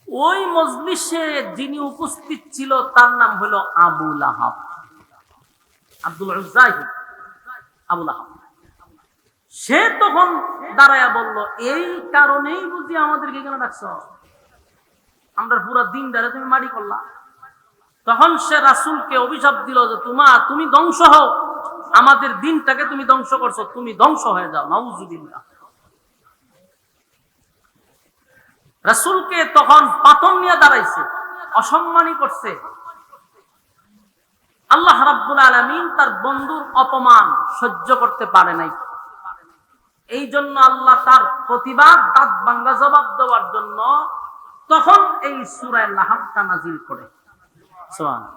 ওই মজলিসে যিনি উপস্থিত ছিল তার নাম হলো আবু লাহাব, আব্দুল উজ্জাহ আবু লাহাব। সে তখন দাঁড়ায়া বলল, এই কারণেই বুঝি আমাদেরকে এখানে ডাকছ, আমরা পুরা দিন দাঁড়ে তুমি মাটি করলা। তখন সে রাসূলকে অভিশাপ দিল যে তুমি ধ্বংস হও, আমাদের দিনটাকে তুমি ধ্বংস করছো, তুমি ধ্বংস হয়ে যাও, নাউযুবিল্লাহ। রাসূলকে তখন পাথর নিয়ে দাঁড়াইছে, অসম্মানী করছে। আল্লাহ রাব্বুল আলামিন তার বন্ধুর অপমান সহ্য করতে পারে নাই। এই জন্য আল্লাহ তার প্রতিবাদ দাঁত ভাঙ্গা জবাব দেওয়ার জন্য তখন এই সূরা লাহাবটা নাজিল করে। সুবহানাল্লাহ।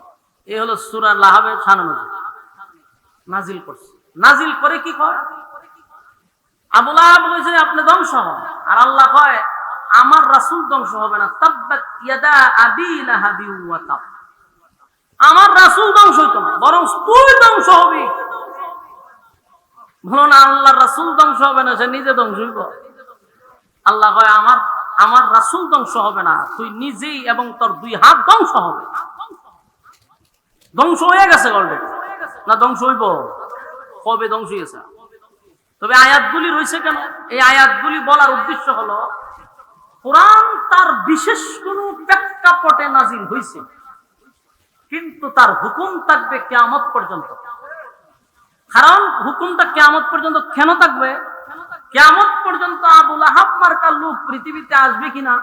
এই হলো সূরা লাহাবের শাননজুল। নাজিল করছে, নাজিল করে কি কয়, আবু লাহাব বলেছে আপনি ধ্বংস হন, আর আল্লাহ কয় আমার রাসূল ধ্বংস হবে না। তাব্বাত ইয়াদা আবি লাহাবি ওয়া তাব, আমার রাসূল ধ্বংস হইতো না, বরং তুই ধ্বংস হবি। বলো না আল্লাহর রাসূল ধ্বংস হবে না, সে নিজে ধ্বংস হইব। আল্লাহ কয় আমার রাসূল ধ্বংস হবে না, তুই নিজেই এবং তোর দুই হাত ধ্বংস হবে। ধ্বংস হয়ে গেছে অলরেডি, না ধ্বংস হইব? কবে ধ্বংস হয়েছে? তবে আয়াতগুলি রয়েছে কেন? এই আয়াতগুলি বলার উদ্দেশ্য হলো কোরআন তার বিশেষ কোন প্রেক্ষাপটে নাজিল হয়েছে, কিন্তু তার হুকুম থাকবে কিয়ামত পর্যন্ত। কারণ হুকুমটা কিয়ামত পর্যন্ত কেন থাকবে? কিয়ামত পর্যন্ত আবু লাহাব মার্কার লোক পৃথিবীতে আসবে কিনা,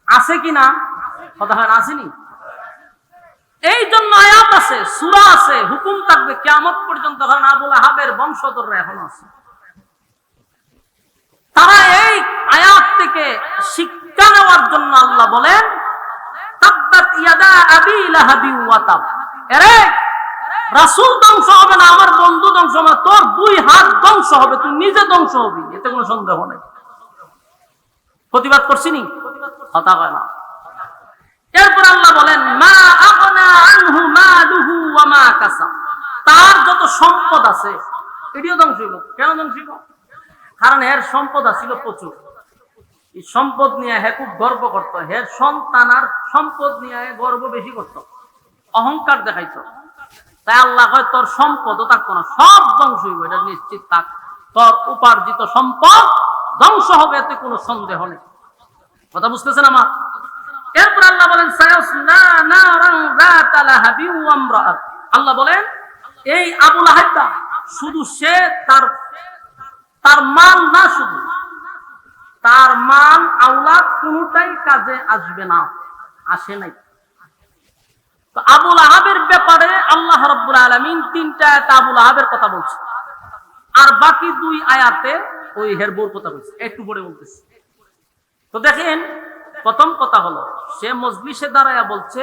আছে কিনা, কথা হয় না, আসেনি। এই জন্য আয়াত আছে, সূরা আছে, হুকুম থাকবে কিয়ামত পর্যন্ত। কারণ আবু লাহাবের বংশধররা এখনো আছে। তারা এই আয়াত থেকে শিক্ষা নেওয়ার জন্য আল্লাহ বলেন তাব্বাত ইয়াদা আবি লাহাবি ওয়া তাব, আরে রাসূল ধ্বংস হবে না, আমার বন্ধু ধ্বংস হবে না, তোর দুই হাত ধ্বংস হবে, তুই নিজে ধ্বংস হবি, এতে কোনো সন্দেহ নেই। প্রতিবাদ করছিনি, কথা কয় না। এরপর আল্লাহ বলেন মা আগনা আনহু মালুহু ওয়া মা কাসাব, তার যত সম্পদ আছে এটিও ধ্বংস হইল। কেন ধ্বংস হইল? কারণ এর সম্পদ ছিল প্রচুর। এই সম্পদ নিয়ে হে খুব গর্ব করত, হের সন্তান আর সম্পদ নিয়ে গর্ব বেশি করত, অহংকার দেখাইতো। তাই আল্লাহ কয় তোর সম্পদও থাকতো না, সব ধ্বংস হইব, এটা নিশ্চিত থাক। তোর উপার্জিত সম্পদ ধ্বংস হবে, এতে কোনো সন্দেহ নেই। কথা বুঝতেছেন আমার? এরপর আল্লাহ বলেন সায়াসলা নারান যাতা লাহাবি ওয়া ইমরাআত, আল্লাহ বলেন এই আবু লাহাব শুধু সে তার মাল না, শুধু তার মাল আওলাদ কোনটাই কাজে আসবে না, আসে নাই। তো আবু লাহাবের ব্যাপারে আল্লাহ রাব্বুল আলামিন 3টা আয়াতে আবু লাহাবের কথা বলছে, আর বাকি 2 আয়াতে ওই হেরবোর কথা বলছে। একটু পরে বলতেছি। তো দেখেন, প্রথম কথা হলো সে মজলিসে দাঁড়ায়া বলছে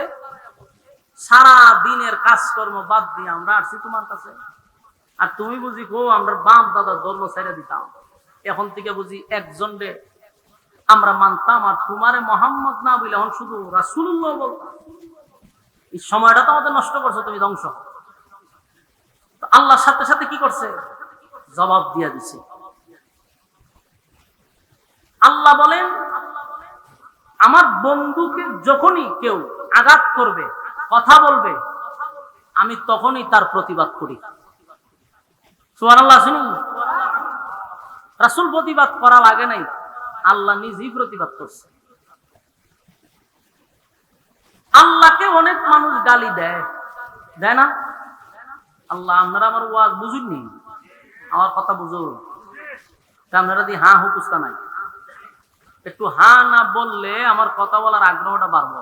সারা দিনের কাজকর্ম বাদ দিয়ে আমরা আসছি তোমার কাছে, আর তুমি বুঝি আমরা বাপ দাদা ধর্ম ছেড়ে দিতাম, এখন থেকে বুঝি একজনকে আমরা মানতাম, আর তোমারে মোহাম্মদ না বলে এখন শুধু রাসূলুল্লাহ বলতাম। এই সময়টা তো আমাদের নষ্ট করছো, তুমি ধ্বংস। তো আল্লাহর সাথে সাথে কি করছে? জবাব দিয়ে দিছে। আল্লাহ বলেন আমার বন্ধুকে যখনই কেউ আঘাত করবে, কথা বলবে, আমি তখনই তার প্রতিবাদ করি। সুবহানাল্লাহ। শুনুন, রাসূল প্রতিবাদ করা লাগে নাই, আল্লাহ নিজেই প্রতিবাদ করছে। আল্লাহকে অনেক মানুষ গালি দেয়, দেয় না? আল্লাহ আপনারা আমার ওয়াজ বুঝুননি, আমার কথা বুঝুন। আপনারা দিয়ে হা হুকুস্তা নাই, একটু হা না বললে আমার কথা বলার আগ্রহটা বাড়বো।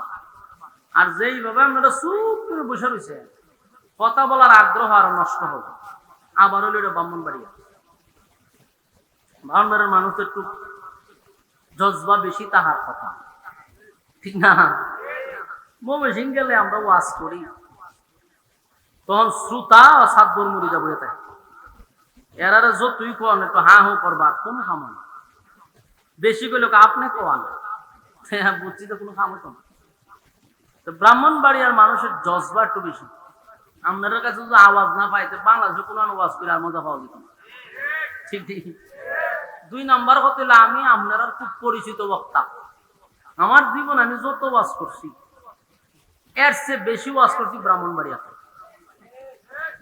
আর যেইভাবে আপনারা চুপ করে বসে রয়েছে, কথা বলার আগ্রহ আরো নষ্ট হবে। আবার হলো এটা ব্রাহ্মণবাড়িয়া, ব্রাহ্মণবাড়ির মানুষ একটু জজবা বেশি, তাহার কথা ঠিক না। ময়মনসিংহ গেলে আমরা ওয়াজ করি, তখন শ্রোতা সাতবর মুড়ি যাবো, এতে এরা যতই কোন একটু হা হু করবার কোনো খামো না, বেশি করে লোক আপনি কোয়ান, হ্যাঁ বুঝছি তো কোনো খাম হতো না। তো ব্রাহ্মণবাড়িয়ার মানুষের জজবা একটু বেশি। আপনাদের কাছে যদি আওয়াজ না পাইতে বাংলাদেশে কোনো আওয়াজ করে আর মজা পাওয়া যেত না, ঠিক ঠিক। 2 নাম্বার হতে আমি আপনার খুব পরিচিত বক্তা, আমার জীবন আমি যত ওয়াজ করছি এর চেয়ে বেশি ওয়াজ করছি ব্রাহ্মণবাড়িয়াতে।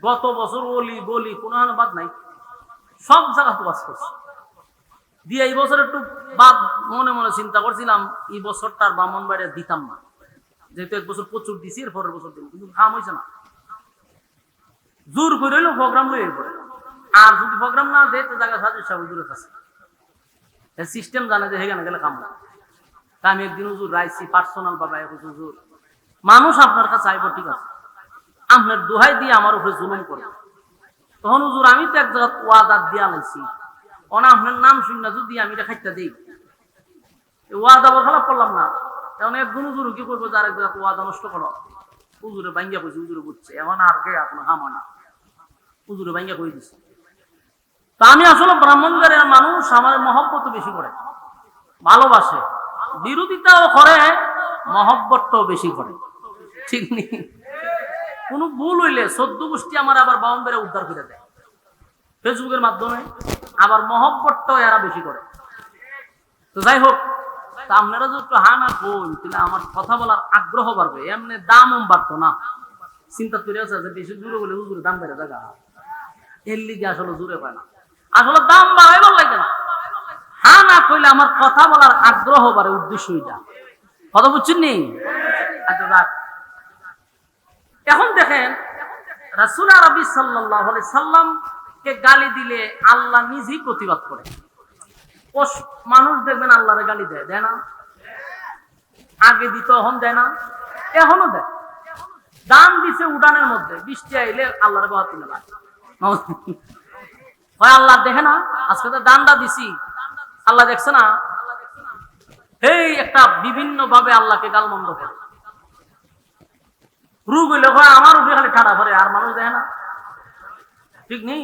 গত বছর অলি গলি কোনো বাদ নাই, সব জায়গা তো বাস করছি দিয়ে এই বছর একটু বাদ মনে মনে চিন্তা করছিলাম এই বছরটার ব্রাহ্মণ বাইরে দিতাম না, যেহেতু এক বছর প্রচুর দিছি এর পরের বছর দিব, কিন্তু কাম হয়েছে না। জোর করে হইলো প্রোগ্রাম লই এরপরে, আর যদি প্রোগ্রাম না দেয় তো জায়গা সাজু সাহেব হুজুরের কাছে সিস্টেম জানে যে সেখানে গেলে কাম হয়। তা আমি একদিন হুজুর রাইছি পার্সোনাল ভাবে, হুজুর মানুষ আপনার কাছে আইব ঠিক আছে, আপনার দোহাই দিয়ে আমার উপরে জুলুম করে। তখন হুজুর আমি তো এক জায়গা ওয়াদা দিয়া লাইছি, অনা আপনার নাম শুনে যদি আমি এটা খাইতে দিই ওয়াদা বরখালাপ করলাম না, এখন একজন হুজুর কি করবো যে আরেক জায়গা ওয়াদা নষ্ট করো। হুজুরে ভাঙ্গিয়া কইছি, হুজুরে বুঝছে এখন আর কে আপনার হামানা, হুজুরে ভাঙ্গিয়া কই দিচ্ছে। তা আমি আসলে ব্রাহ্মণবাড়িয়ার মানুষ আমার মহব্বত বেশি করে, ভালোবাসে, বিরোধিতাও করে, মহব্বতটাও বেশি করে, ঠিক নেই? কোনো ভুল হইলে 14 গোষ্ঠী আমার আবার বাউন্ডারি উদ্ধার করে দেয় ফেসবুকের মাধ্যমে, আবার মহব্বতটাও এরা বেশি করে। তো যাই হোক, তা আপনারা যদি একটু হা না কই তাহলে আমার কথা বলার আগ্রহ বাড়বে, এমনি দামও বাড়তো না। চিন্তা করে আছে যে বেশি জুড়ে বলে হুজুরে দাম বেড়ে জায়গা, এর লিগে আসলে জুড়ে পায় না, আসলে দাম বাড়াইবার লাগে না। হা না কইলে আমার কথা বলার আগ্রহ বাড়ে, উদ্দেশ্য এটা, কথা বুঝছেন নি? আচ্ছা যাক, এখন দেখেন রাসূল আরবি সাল্লাল্লাহু আলাইহি সাল্লামকে গালি দিলে আল্লাহ নিজেই প্রতিবাদ করে। মানুষ দেখবেন আল্লাহরে গালি দেয়, দেয় না? আগে দিত, এখন দেয় না? এখনো দেয়। দান দিছে উড়ানের মধ্যে, বৃষ্টি আইলে আল্লাহরে বাহাত তুলে লাগে, হয় আল্লাহ দেখে না? আজকে তো দানটা দিছি, আল্লাহ দেখছে না? এই একটা বিভিন্ন ভাবে আল্লাহকে গালমন্দ করে। রোগ হইলে হয় আমার উপরে খালি ঠাড়া ভরে, আর মানুষ দেখে না, ঠিক নেই?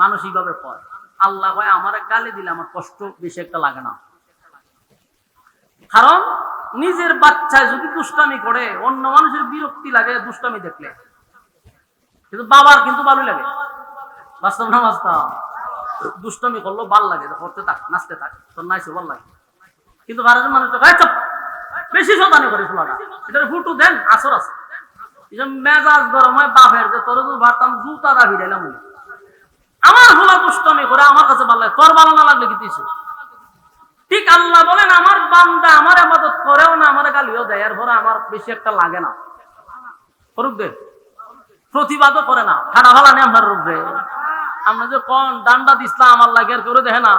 মানুষ এইভাবে পড়ে, আল্লাহ হয় আমার গালি দিলে আমার কষ্ট বেশি একটা লাগে না, কারণ নিজের বাচ্চায় যদি দুষ্টামি করে অন্য মানুষের বিরক্তি লাগে দুষ্টামি দেখলে, কিন্তু বাবার কিন্তু ভালো লাগে। বাস্তব না বাস্তব? দুষ্টামি করলো ভাল লাগে, করতে থাক, নাচতে থাক, তোর নাইছে ভাল লাগে। কিন্তু ভারতের মানুষ বেশি শতানি করে ফেলাটা, এটার ফুটু দেন আসর আছে, মেজাজ গরম হয় বাপের, যে তোর ভাবতাম জুতা দাবি দিলাম, আমার ভোলা দুষ্টামি করে আমার কাছে ভালো লাগে, তোর ভালো না লাগলে কি কিছু। ঠিক আল্লাহ বলেন আমার বান্দা আমার ইবাদত করেও না, আমার গালিও দেয়, এর পরে আমার বেশি একটা লাগে না, করুক দে, প্রতিবাদও করে না, ঠাড়া ভালা নেই আপনার রূপে। আমরা যে কোন ডান্ডা দিসলাম আমার লাগে আর করে দেখে না,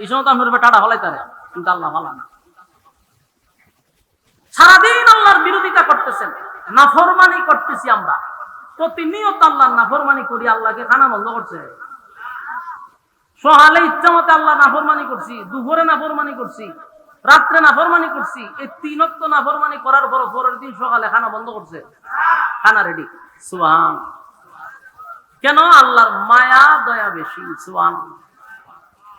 এই সময় তো আপনার রূপে ঠাড়া ভালাই তারে, কিন্তু আল্লাহ ভালা না। সারাদিন আল্লাহর বিরোধিতা করতেছেন, নাফরমানি করতেছি আমরা, প্রতিনিয়ত আল্লাহর নাফরমানি করি, আল্লাহকে খানা বন্ধ করছে। সকালে ইচ্ছা মতো আল্লাহ নাফরমানি করছি, দুপুরে নাফরমানি করছি, রাত্রে নাফরমানি করছি, এই 3 ওয়াক্ত নাফরমানি করার পর পরের দিন সকালে খানা বন্ধ করছে, খানা রেডি। সুবহান, কেন? আল্লাহর মায়া দয়া বেশি। সুবহান,